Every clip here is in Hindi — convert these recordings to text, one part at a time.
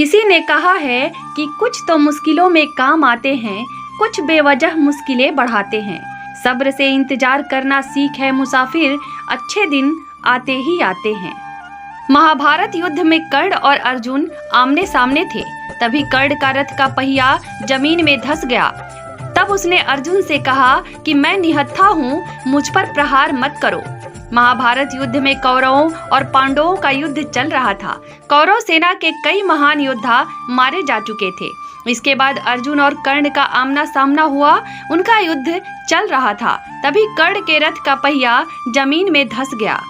किसी ने कहा है कि कुछ तो मुश्किलों में काम आते हैं, कुछ बेवजह मुश्किलें बढ़ाते हैं। सब्र से इंतजार करना सीख है मुसाफिर, अच्छे दिन आते ही आते हैं। महाभारत युद्ध में कर्ण और अर्जुन आमने सामने थे। तभी कर्ण का रथ का पहिया जमीन में धंस गया। तब उसने अर्जुन से कहा कि मैं निहत्था हूँ, मुझ पर प्रहार मत करो। महाभारत युद्ध में कौरवों और पांडवों का युद्ध चल रहा था। कौरव सेना के कई महान योद्धा मारे जा चुके थे। इसके बाद अर्जुन और कर्ण का आमना सामना हुआ। उनका युद्ध चल रहा था। तभी कर्ण के रथ का पहिया जमीन में धंस गया।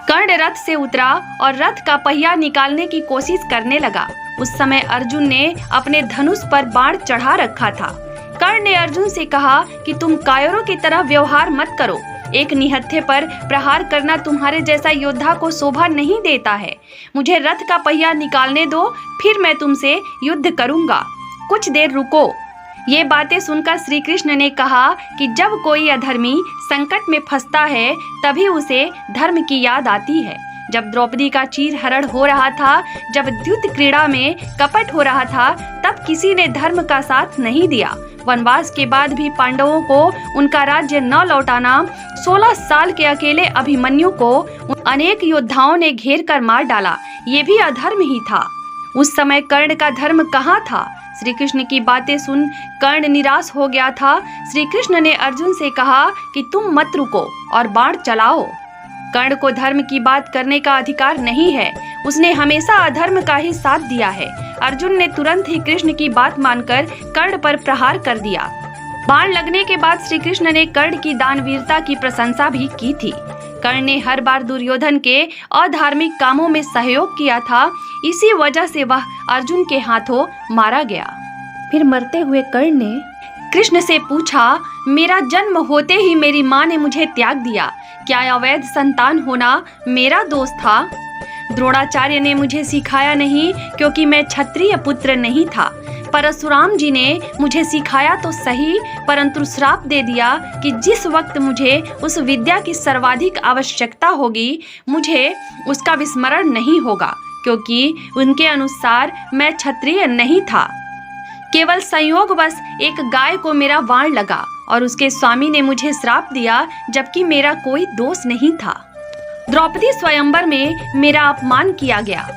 कर्ण रथ से उतरा और रथ का पहिया निकालने की कोशिश करने लगा। उस समय अर्जुन ने अपने धनुष पर बाण चढ़ा रखा था। कर्ण ने अर्जुन से कहा कि तुम कायरों की तरह व्यवहार मत करो। एक निहत्थे पर प्रहार करना तुम्हारे जैसा योद्धा को शोभा नहीं देता है। मुझे रथ का पहिया निकालने दो, फिर मैं तुमसे युद्ध करूंगा। कुछ देर रुको। ये बातें सुनकर श्री कृष्ण ने कहा कि जब कोई अधर्मी संकट में फंसता है तभी उसे धर्म की याद आती है। जब द्रौपदी का चीरहरण हो रहा था, जब द्युत क्रीड़ा में कपट हो रहा था, तब किसी ने धर्म का साथ नहीं दिया। वनवास के बाद भी पांडवों को उनका राज्य न लौटाना, 16 साल के अकेले अभिमन्यु को अनेक योद्धाओं ने घेर कर मार डाला, ये भी अधर्म ही था। उस समय कर्ण का धर्म कहाँ था? श्री कृष्ण की बातें सुन कर्ण निराश हो गया था। श्री कृष्ण ने अर्जुन से कहा कि तुम मत रुको और बाण चलाओ। कर्ण को धर्म की बात करने का अधिकार नहीं है। उसने हमेशा अधर्म का ही साथ दिया है। अर्जुन ने तुरंत ही कृष्ण की बात मानकर कर्ण पर प्रहार कर दिया। बाण लगने के बाद श्री कृष्ण ने कर्ण की दानवीरता की प्रशंसा भी की थी। कर्ण ने हर बार दुर्योधन के अधार्मिक कामों में सहयोग किया था। इसी वजह से वह अर्जुन के हाथों मारा गया। फिर मरते हुए कर्ण ने कृष्ण से पूछा, मेरा जन्म होते ही मेरी माँ ने मुझे त्याग दिया, क्या अवैध संतान होना मेरा दोष था? द्रोणाचार्य ने मुझे सिखाया नहीं क्योंकि मैं क्षत्रिय पुत्र नहीं था। परशुराम जी ने मुझे सिखाया तो सही, परंतु श्राप दे दिया कि जिस वक्त मुझे उस विद्या की सर्वाधिक आवश्यकता होगी, मुझे उसका विस्मरण नहीं होगा, क्योंकि उनके अनुसार मैं क्षत्रिय नहीं था। केवल संयोगवश एक गाय को मेरा बाण लगा और उसके स्वामी ने मुझे श्राप दिया, जबकि मेरा कोई दोष नहीं था। द्रौपदी स्वयंवर में मेरा अपमान किया गया।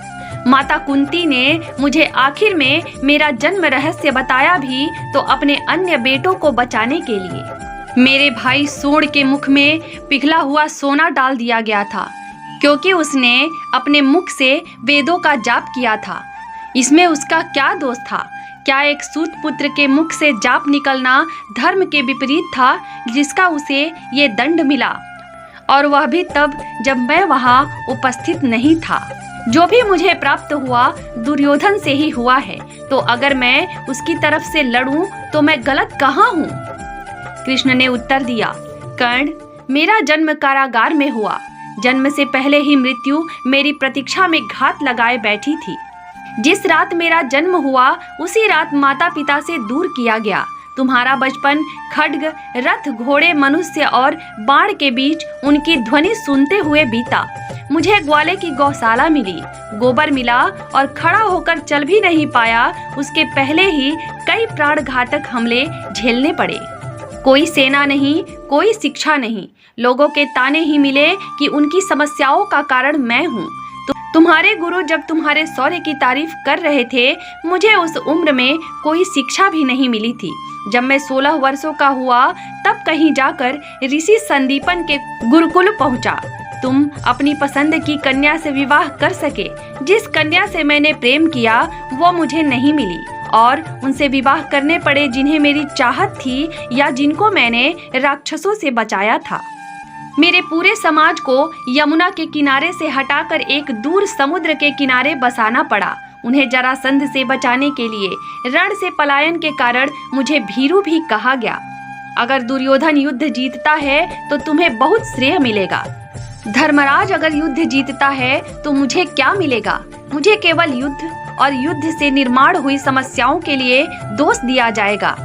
माता कुंती ने मुझे आखिर में मेरा जन्म रहस्य बताया भी तो अपने अन्य बेटों को बचाने के लिए। मेरे भाई सूर्ण के मुख में पिघला हुआ सोना डाल दिया गया था, क्योंकि उसने अपने मुख से वेदों का जाप किया था। इसमें उसका क्या दोष था? क्या एक सूत पुत्र के मुख से जाप निकलना धर्म के विपरीत था, जिसका उसे ये दंड मिला? और वह भी तब जब मैं वहाँ उपस्थित नहीं था। जो भी मुझे प्राप्त हुआ दुर्योधन से ही हुआ है, तो अगर मैं उसकी तरफ से लड़ूं तो मैं गलत कहाँ हूँ? कृष्ण ने उत्तर दिया, कर्ण, मेरा जन्म कारागार में हुआ। जन्म से पहले ही मृत्यु मेरी प्रतीक्षा में घात लगाए बैठी थी। जिस रात मेरा जन्म हुआ उसी रात माता पिता से दूर किया गया। तुम्हारा बचपन खड्ग, रथ, घोड़े, मनुष्य और बाण के बीच उनकी ध्वनि सुनते हुए बीता। मुझे ग्वाले की गौशाला मिली, गोबर मिला और खड़ा होकर चल भी नहीं पाया, उसके पहले ही कई प्राणघातक हमले झेलने पड़े। कोई सेना नहीं, कोई शिक्षा नहीं, लोगों के ताने ही मिले कि उनकी समस्याओं का कारण मैं हूँ। तुम्हारे गुरु जब तुम्हारे शौर्य की तारीफ कर रहे थे, मुझे उस उम्र में कोई शिक्षा भी नहीं मिली थी। जब मैं 16 वर्षों का हुआ तब कहीं जाकर ऋषि संदीपन के गुरुकुल पहुंचा। तुम अपनी पसंद की कन्या से विवाह कर सके। जिस कन्या से मैंने प्रेम किया वो मुझे नहीं मिली और उनसे विवाह करने पड़े जिन्हें मेरी चाहत थी या जिनको मैंने राक्षसों से बचाया था। मेरे पूरे समाज को यमुना के किनारे से हटाकर एक दूर समुद्र के किनारे बसाना पड़ा। उन्हें जरासंध से बचाने के लिए रण से पलायन के कारण मुझे भीरू भी कहा गया। अगर दुर्योधन युद्ध जीतता है तो तुम्हें बहुत श्रेय मिलेगा। धर्मराज अगर युद्ध जीतता है तो मुझे क्या मिलेगा? मुझे केवल युद्ध और युद्ध से निर्माण हुई समस्याओं के लिए दोष दिया जाएगा।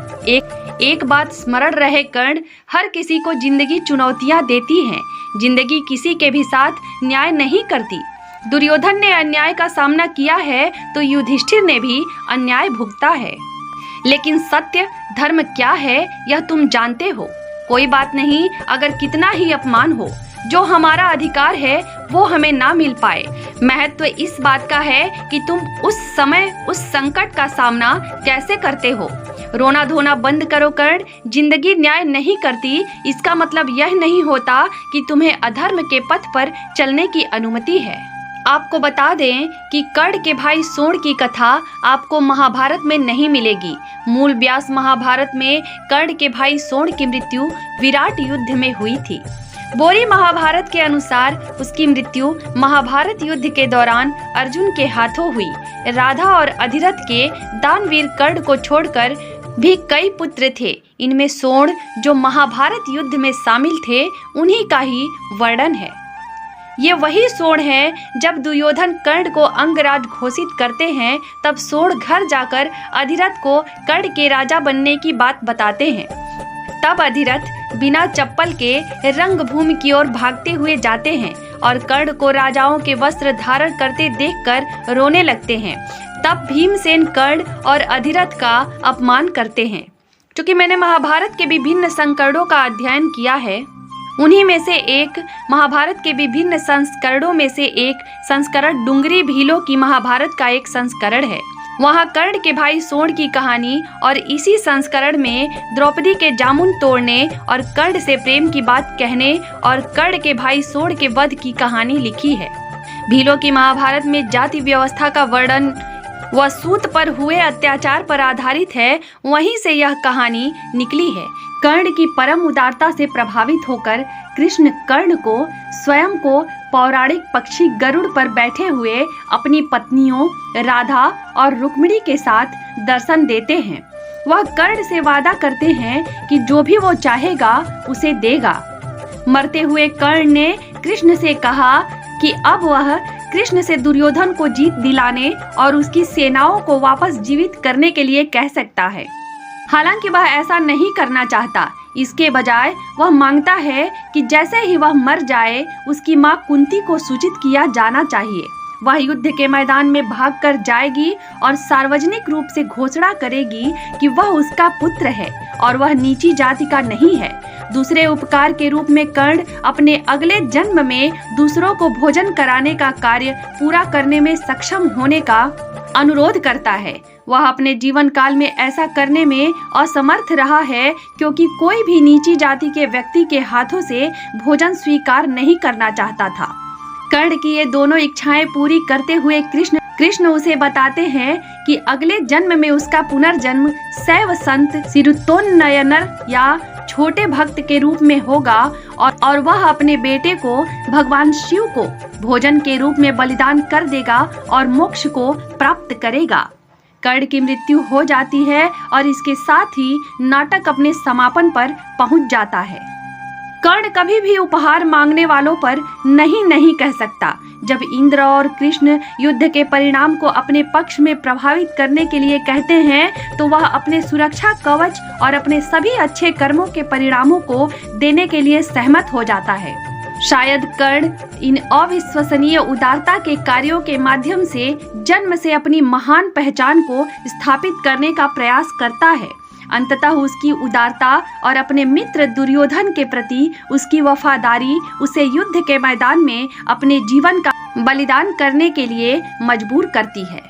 एक बात स्मरण रहे कर्ण, हर किसी को जिंदगी चुनौतियां देती है। जिंदगी किसी के भी साथ न्याय नहीं करती। दुर्योधन ने अन्याय का सामना किया है तो युधिष्ठिर ने भी अन्याय भुगता है। लेकिन सत्य धर्म क्या है यह तुम जानते हो। कोई बात नहीं, अगर कितना ही अपमान हो, जो हमारा अधिकार है वो हमें ना मिल पाए। महत्व इस बात का है कि तुम उस समय उस संकट का सामना कैसे करते हो। रोना धोना बंद करो कर्ण। जिंदगी न्याय नहीं करती इसका मतलब यह नहीं होता कि तुम्हें अधर्म के पथ पर चलने की अनुमति है। आपको बता दें कि कर्ण के भाई सोण की कथा आपको महाभारत में नहीं मिलेगी। मूल व्यास महाभारत में कर्ण के भाई सोण की मृत्यु विराट युद्ध में हुई थी। बोरी महाभारत के अनुसार उसकी मृत्यु महाभारत युद्ध के दौरान अर्जुन के हाथों हुई। राधा और अधिरथ के दानवीर कर्ण को छोड़कर भी कई पुत्र थे। इनमें सोण जो महाभारत युद्ध में शामिल थे उन्हीं का ही वर्णन है। ये वही सोण है जब दुर्योधन कर्ण को अंगराज घोषित करते हैं, तब सोण घर जाकर अधिरथ को कर्ण के राजा बनने की बात बताते हैं। तब अधिरथ बिना चप्पल के रंगभूमि की ओर भागते हुए जाते हैं और कर्ण को राजाओं के वस्त्र धारण करते देखकर रोने लगते हैं। तब भीमसेन कर्ण और अधिरथ का अपमान करते हैं। क्योंकि मैंने महाभारत के विभिन्न संस्करणों का अध्ययन किया है, उन्हीं में से एक महाभारत के विभिन्न संस्करणों में से एक संस्करण डुंगरी भीलों की महाभारत का एक संस्करण है। वहाँ कर्ण के भाई सोण की कहानी और इसी संस्करण में द्रौपदी के जामुन तोड़ने और कर्ण से प्रेम की बात कहने और कर्ण के भाई सोण के वध की कहानी लिखी है। भीलों की महाभारत में जाति व्यवस्था का वर्णन व सूत पर हुए अत्याचार पर आधारित है। वहीं से यह कहानी निकली है। कर्ण की परम उदारता से प्रभावित होकर कृष्ण कर्ण को स्वयं को पौराणिक पक्षी गरुड़ पर बैठे हुए अपनी पत्नियों राधा और रुक्मिणी के साथ दर्शन देते हैं। वह कर्ण से वादा करते हैं कि जो भी वो चाहेगा उसे देगा। मरते हुए कर्ण ने कृष्ण से कहा कि अब वह कृष्ण से दुर्योधन को जीत दिलाने और उसकी सेनाओं को वापस जीवित करने के लिए कह सकता है। हालांकि वह ऐसा नहीं करना चाहता। इसके बजाय वह मांगता है कि जैसे ही वह मर जाए उसकी मां कुंती को सूचित किया जाना चाहिए। वह युद्ध के मैदान में भागकर जाएगी और सार्वजनिक रूप से घोषणा करेगी कि वह उसका पुत्र है और वह नीची जाति का नहीं है। दूसरे उपकार के रूप में कर्ण अपने अगले जन्म में दूसरों को भोजन कराने का कार्य पूरा करने में सक्षम होने का अनुरोध करता है। वह अपने जीवन काल में ऐसा करने में असमर्थ रहा है क्योंकि कोई भी नीची जाति के व्यक्ति के हाथों से भोजन स्वीकार नहीं करना चाहता था। कर्ण की ये दोनों इच्छाएं पूरी करते हुए कृष्ण उसे बताते हैं कि अगले जन्म में उसका पुनर्जन्म शैव संत सिरुतोन्नयनर या छोटे भक्त के रूप में होगा और वह अपने बेटे को भगवान शिव को भोजन के रूप में बलिदान कर देगा और मोक्ष को प्राप्त करेगा। कर्ण की मृत्यु हो जाती है और इसके साथ ही नाटक अपने समापन पर पहुंच जाता है। कर्ण कभी भी उपहार मांगने वालों पर नहीं कह सकता। जब इंद्र और कृष्ण युद्ध के परिणाम को अपने पक्ष में प्रभावित करने के लिए कहते हैं तो वह अपने सुरक्षा कवच और अपने सभी अच्छे कर्मों के परिणामों को देने के लिए सहमत हो जाता है। शायद कर्ण इन अविश्वसनीय उदारता के कार्यों के माध्यम से जन्म से अपनी महान पहचान को स्थापित करने का प्रयास करता है। अंततः उसकी उदारता और अपने मित्र दुर्योधन के प्रति उसकी वफादारी उसे युद्ध के मैदान में अपने जीवन का बलिदान करने के लिए मजबूर करती है।